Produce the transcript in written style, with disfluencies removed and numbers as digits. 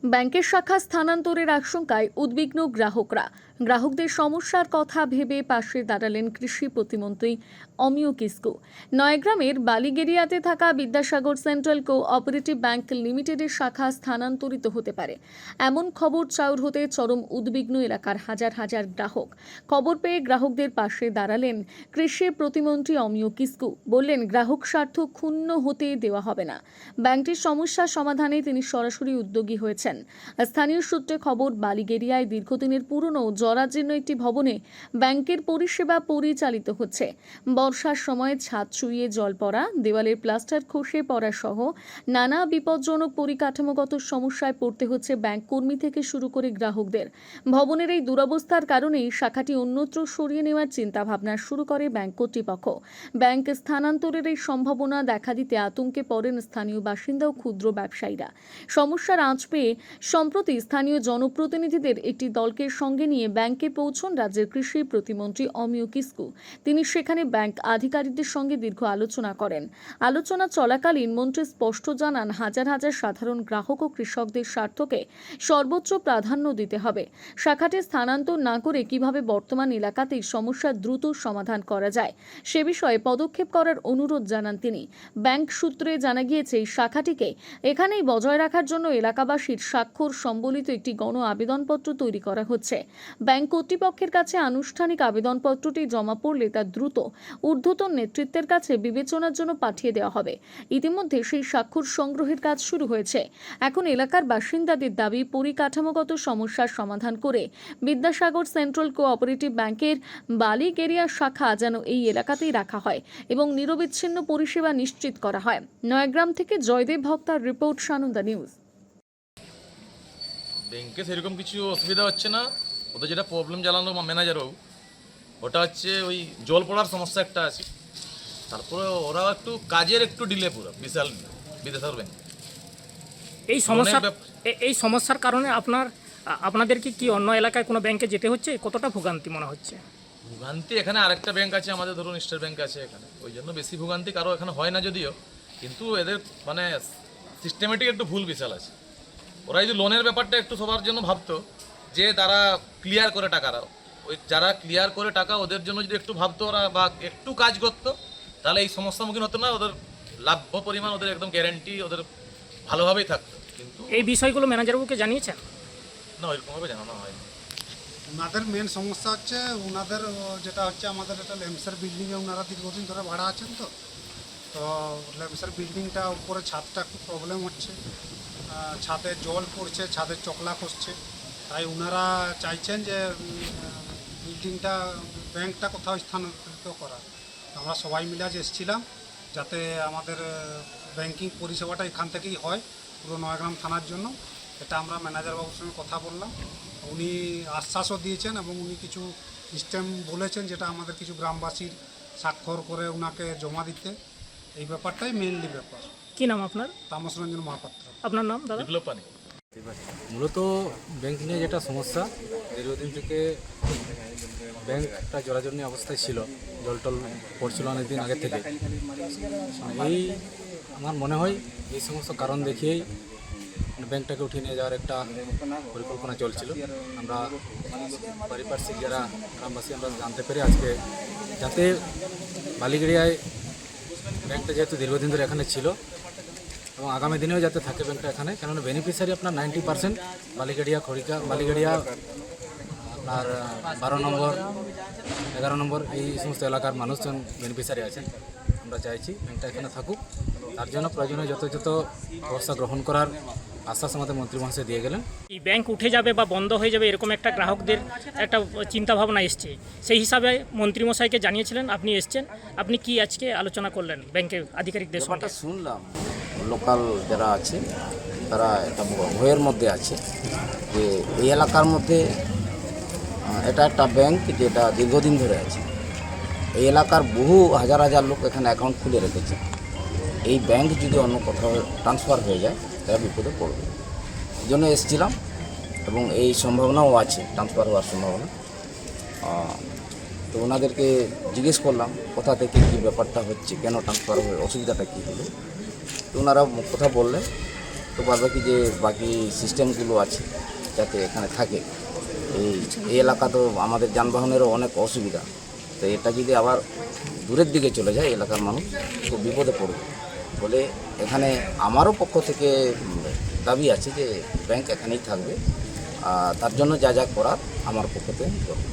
ব্যাংকের শাখা স্থানান্তরের আশঙ্কায় উদ্বিগ্ন গ্রাহকরা। গ্রাহকদের সমস্যার কথা ভেবে পাশে দাঁড়ালেন কৃষি প্রতিমন্ত্রী অমিয় কিসকু। নয়াগ্রামের বালিগেরিয়াতে থাকা বিদ্যাসাগর সেন্ট্রাল কোঅপারেটিভ ব্যাংক লিমিটেডের শাখা স্থানান্তরিত হতে পারে, এমন খবর চাউর হতে চরম উদ্বিগ্ন এলাকার হাজার হাজার গ্রাহক। খবর পেয়ে গ্রাহকদের পাশে দাঁড়ালেন কৃষি প্রতিমন্ত্রী অমিয় কিসকু। বললেন, গ্রাহক স্বার্থ ক্ষুণ্ণ হতে দেওয়া হবে না। ব্যাংকটির সমস্যা সমাধানে তিনি সরাসরি উদ্যোগী হয়েছেন। স্থানীয় সূত্রে খবর, বালিগেরিয়ায় দীর্ঘদিনের পুরনো জরাজীর্ণ একটি ভবনে ব্যাংকের পরিষেবা পরিচালিত হচ্ছে। বর্ষার সময় ছাদ চুইয়ে জল পড়া, দেওয়ালের প্লাস্টার খসে পড়া সহ নানা বিপজ্জনক পরিকাঠামোগত সমস্যায় পড়তে হচ্ছে ব্যাংক কর্মী থেকে শুরু করে গ্রাহকদের। ভবনের এই দুরবস্থার কারণেই শাখাটি অন্যত্র সরিয়ে নেওয়ার চিন্তাভাবনা শুরু করে ব্যাংক কর্তৃপক্ষ। ব্যাংক স্থানান্তরের এই সম্ভাবনা দেখা দিতে আতঙ্কে পড়েন স্থানীয় বাসিন্দা ও ক্ষুদ্র ব্যবসায়ীরা। সমস্যার আঁচ পেয়ে সম্প্রতি স্থানীয় জনপ্রতিনিধিদের একটি দলকে সঙ্গে নিয়ে ব্যাংকে পৌঁছন রাজ্যের কৃষি প্রতিমন্ত্রী অমিয় কিসকু। তিনি সেখানে ব্যাংক আধিকারিকদের সঙ্গে দীর্ঘ আলোচনা করেন। আলোচনা চলাকালীন মন্ত্রী স্পষ্ট জানান, হাজার হাজার সাধারণ গ্রাহক ও কৃষকদের স্বার্থকে সর্বোচ্চ প্রাধান্য দিতে হবে। শাখাটি স্থানান্তর না করে কিভাবে বর্তমান এলাকাতেই সমস্যার দ্রুত সমাধান করা যায় সে বিষয়ে পদক্ষেপ করার অনুরোধ জানান তিনি। ব্যাংক সূত্রে জানা গিয়েছে, এই শাখাটিকে এখানেই বজায় রাখার জন্য এলাকাবাসীর স্বাক্ষর সম্বলিত একটি গণ আবেদনপত্র তৈরি করা হচ্ছে। ব্যাংক কর্তৃপক্ষের কাছে আনুষ্ঠানিক আবেদনপত্রটি জমা পড়লে তা দ্রুত ঊর্ধ্বতন নেতৃত্বের কাছে বিবেচনার জন্য পাঠিয়ে দেওয়া হবে। ইতিমধ্যে সেই স্বাক্ষর সংগ্রহের কাজ শুরু হয়েছে। এখন এলাকার বাসিন্দাদের দাবি, পরিকাঠামোগত সমস্যার সমাধান করে বিদ্যাসাগর সেন্ট্রাল কোঅপারেটিভ ব্যাংকের বালিগেরিয়া শাখা যেন এই এলাকাতেই রাখা হয় এবং নিরবিচ্ছিন্ন পরিষেবা নিশ্চিত করা হয়। নয়াগ্রাম থেকে জয়দেব ভক্তার রিপোর্ট, সানন্দা নিউজ। ব্যাংকে সেরকম কিছু অসুবিধা হচ্ছে না। ওদের যেটা প্রবলেম জানালো ম্যানেজারও, ওটা হচ্ছে ওই জল পড়ার সমস্যা একটা আছে। তারপরে ওরা একটু কাজের একটু ডিলে পুরো বিশাল বিদ্যাসাগর ব্যাংক। এই সমস্যার কারণে আপনাদেরকে কি অন্য এলাকায় কোনো ব্যাংকে যেতে হচ্ছে? কতটা ভোগান্তি মনে হচ্ছে? ভোগান্তি এখানে আরেকটা ব্যাংক আছে আমাদের, ধরুন স্টেট ব্যাংক আছে এখানে, ওই জন্য বেশি ভোগান্তি কারো এখানে হয় না যদিও, কিন্তু এদের মানে সিস্টেমেটিক একটু ভুল বিশাল আছে। ওরা যদি লোনের ব্যাপারটা একটু সবার জন্য ভাবতো, যে তারা ক্লিয়ার করে টাকারা, ওই যারা ক্লিয়ার করে টাকা ওদের জন্য যদি একটু ভাবতো ওরা, বা একটু কাজ করতো, তাহলে এই সমস্যার সম্মুখীন হতো না। ওদের লাভ পরিমাণ ওদের একদম গ্যারেন্টি ওদের ভালোভাবেই থাকতো। কিন্তু এই বিষয়গুলো ম্যানেজারবাবুকে জানিয়েছেন? না, ওইরকমভাবে জানানো হয়নি। ওনাদের মেন সমস্যা হচ্ছে ওনাদের যেটা হচ্ছে আমাদের একটা ল্যাম্পসার বিল্ডিংয়ে ওনারা দীর্ঘদিন ধরে ভাড়া আছেন। তো ল্যাম্পসার বিল্ডিংটা উপরে ছাদটা একটু প্রবলেম হচ্ছে, ছাদে জল পড়ছে, ছাদে চকলা খসছে। তাই ওনারা চাইছেন যে বিল্ডিংটা ব্যাংকটা কোথাও স্থানান্তরিত করা। আমরা সবাই মিলে আজ এসেছিলাম যাতে আমাদের ব্যাংকিং পরিষেবাটা এখান থেকেই হয় পুরো নয়াগ্রাম থানার জন্য। এটা আমরা ম্যানেজারবাবুর সঙ্গে কথা বললাম, উনি আশ্বাসও দিয়েছেন এবং উনি কিছু সিস্টেম বলেছেন যেটা আমাদের কিছু গ্রামবাসীর স্বাক্ষর করে ওনাকে জমা দিতে। এই ব্যাপারটাই মেইনলি ব্যাপার। কি নাম আপনার? তামস রঞ্জন মহাপাত্র। আপনার নাম দাদা? বিপ্লব পানি। মূলত ব্যাংক নিয়ে যেটা সমস্যা, দীর্ঘদিন থেকে ব্যাংকটা জরাজীর্ণ অবস্থায় ছিল, জলটল পড়ছিল অনেকদিন আগে থেকে। এই আমার মনে হয় এই সমস্ত কারণ দেখিয়েই ব্যাংকটাকে উঠিয়ে নিয়ে যাওয়ার একটা পরিকল্পনা চলছিল। আমরা পারিপার্শ্বিক যারা গ্রামবাসী আমরা জানতে পেরে আজকে, যাতে বালিগেরিয়ায় ব্যাংকটা যেহেতু দীর্ঘদিন ধরে এখানে ছিল এবং আগামী দিনেও যাতে থাকে ব্যাংকটা এখানে, কেননা বেনিফিশিয়ারি আপনার 90% বালিগেরিয়া, খড়িকা, বালিগেরিয়া, আপনার 12 নম্বর, 11 নম্বর, এই সমস্ত এলাকার মানুষজন বেনিফিশিয়ারি আছেন। আমরা চাইছি ব্যাংকটা এখানে থাকুক, তার জন্য প্রয়োজনীয় যথাযথ ব্যবস্থা গ্রহণ করার আশ্বাস আমাদের মন্ত্রী মহাশয় দিয়ে গেলেন। এই ব্যাংক উঠে যাবে বা বন্ধ হয়ে যাবে এরকম একটা গ্রাহকদের একটা চিন্তাভাবনা এসছে, সেই হিসাবে মন্ত্রীমশাইকে জানিয়েছিলেন, আপনি এসছেন, আপনি কি আজকে আলোচনা করলেন ব্যাংকের আধিকারিকদের সঙ্গে? শুনলাম লোকাল যারা আছে তারা একটা ভয়ের মধ্যে আছে যে এই এলাকার মধ্যে এটা একটা ব্যাংক যেটা দীর্ঘদিন ধরে আছে। এই এলাকার বহু হাজার হাজার লোক এখানে অ্যাকাউন্ট খুলে রেখেছে। এই ব্যাংক যদি অন্য কোথাও ট্রান্সফার হয়ে যায় তারা বিপদে পড়বে। এই জন্য এসেছিলাম এবং এই সম্ভাবনাও আছে, ট্রান্সফার হওয়ার সম্ভাবনা। তো ওনাদেরকে জিজ্ঞেস করলাম কোথা থেকে কী ব্যাপারটা হচ্ছে, কেন ট্রান্সফার হয়ে অসুবিধাটা কী হলো। তো ওনারা কথা বললেন তো বাদবাকি যে বাকি সিস্টেমগুলো আছে যাতে এখানে থাকে। এই এলাকা তো আমাদের যানবাহনেরও অনেক অসুবিধা, তো এটা যদি আবার দূরের দিকে চলে যায় এলাকার মানুষ খুব বিপদে পড়বে বলে এখানে আমারও পক্ষ থেকে দাবি আছে যে ব্যাংক এখানেই থাকবে, আর তার জন্য যা যা করার আমার পক্ষ থেকে আমি করব।